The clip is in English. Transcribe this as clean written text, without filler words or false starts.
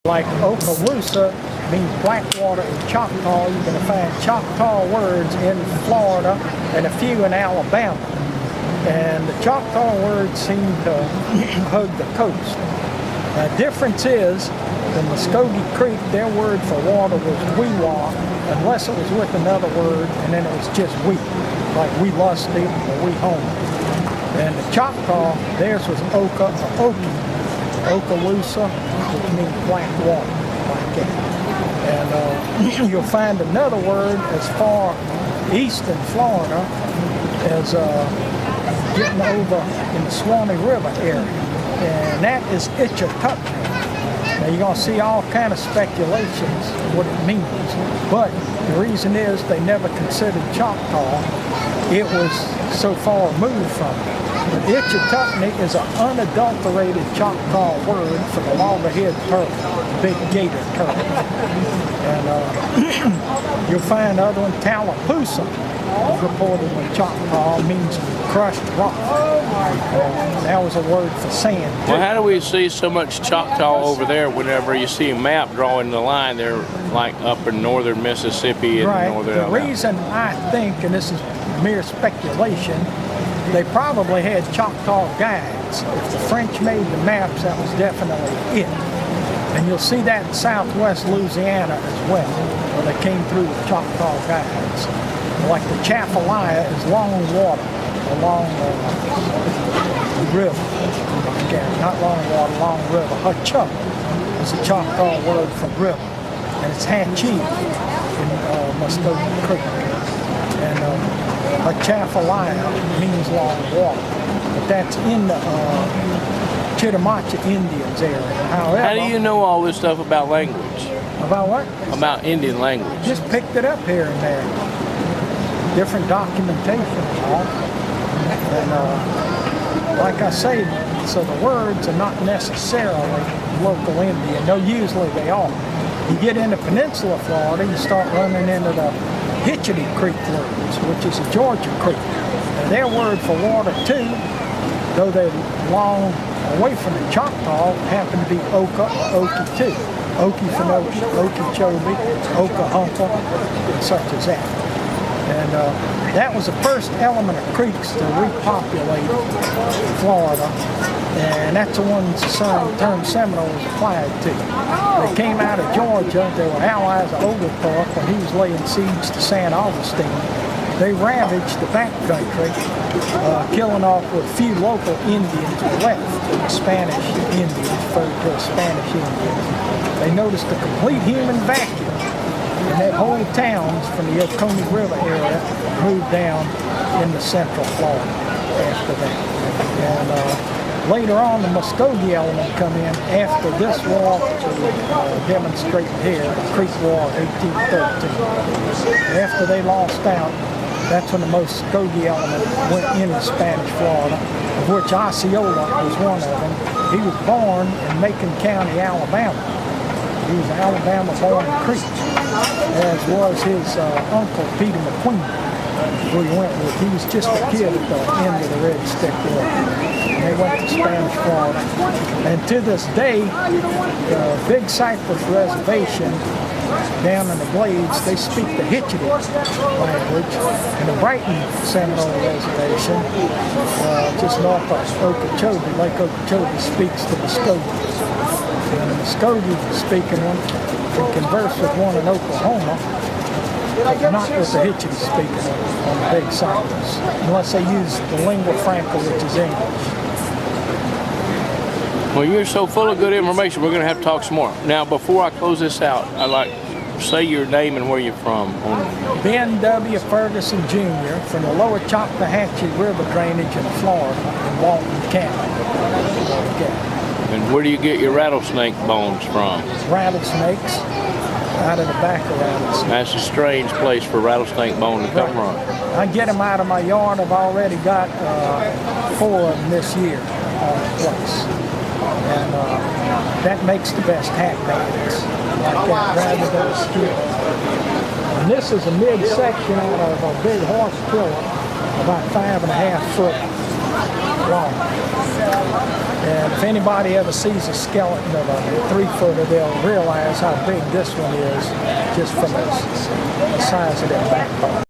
Like Okaloosa means Blackwater in Choctaw. You're going to find Choctaw words in Florida and a few in Alabama. And the Choctaw words seem to hug the coast. The difference is, the Muskogee Creek, their word for water was Weewaw, unless it was with another word, and then it was just we, like we lusty or we home. And the Choctaw, theirs was Oka or Okie, Okaloosa, which means black water, like that. And you'll find another word as far east in Florida as getting over in the Swanee River area, and that is Itchatuckney. Now you're going to see all kind of speculations what it means, but the reason is they never considered Choctaw. It was so far removed from it. But Itchatuckney is an unadulterated Choctaw word for the loggerhead turtle, big gator turtle. And you'll find other one, Tallapoosa, reported with Choctaw, means crushed rock. That was a word for sand. Well, how do we see so much Choctaw over there whenever you see a map drawing the line there, like up in northern Mississippi and northern The Alabama? reason I think, and this is mere speculation, they probably had Choctaw guides. If the French made the maps, that was definitely it. And you'll see that in southwest Louisiana as well, where they came through with Choctaw guides. Like the Chaffalia is long water along the river. Not long water, long river. Huchuck is a Choctaw word for river. And it's Hatchie in Muskogee Creek. And Chaffalia means long water. But that's in the Chitimacha Indians area. However, How do you know all this stuff about language? About what? About Indian language? Just picked it up here and there. Different documentation and all. And like I say, so the words are not necessarily local Indian, though usually they are. You get into Peninsula Florida, you start running into the Hitchity Creek words, which is a Georgia creek. And their word for water too, though they're long away from the Choctaw, happen to be Oka or Okie too. Okefenokee, Okeechobee, Okahumpa, and such as that. And that was the first element of creeks to repopulate Florida, and that's the one the term Seminole was applied to. They came out of Georgia. They were allies of Oglethorpe when he was laying siege to St. Augustine. They ravaged the backcountry, killing off what few local Indians were left, the Spanish Indians, referred to as Spanish Indians. They noticed a complete human vacuum. And that whole towns from the Oconee River area moved down into central Florida after that. And later on, the Muskogee element come in after this war to demonstrate here, the Creek War of 1813. After they lost out, that's when the Muskogee element went into Spanish Florida, of which Osceola was one of them. He was born in Macon County, Alabama. He was an Alabama-born Creek, as was his uncle, Peter McQueen, who he went with. He was just a kid at the end of the Red Stick War. And they went to Spanish Florida. And to this day, the Big Cypress Reservation down in the Glades, they speak the Hitchity language. And the Brighton Seminole Reservation, just north of Okeechobee, Lake Okeechobee, speaks the Muskogee. And the Muskogee speaking one can converse with one in Oklahoma, but not with the Hitchity speaking on the Big Cypress, unless they use the lingua franca, which is English. Well, you're so full of good information, we're going to have to talk some more. Now, before I close this out, I'd like to say your name and where you're from. Ben W. Ferguson, Jr. from the lower Choctawhatchee River drainage in Florida, in Walton County. And where do you get your rattlesnake bones from? Rattlesnakes, out of the back of rattlesnakes. That's a strange place for rattlesnake bone to come from. I get them out of my yard. I've already got 4 of them this year on the place. And that makes the best hat bands, like that, rather than a skin. And this is a midsection out of a big horse killer, about 5.5 foot long. And if anybody ever sees a skeleton of a 3-footer, they'll realize how big this one is just from the size of their backbone.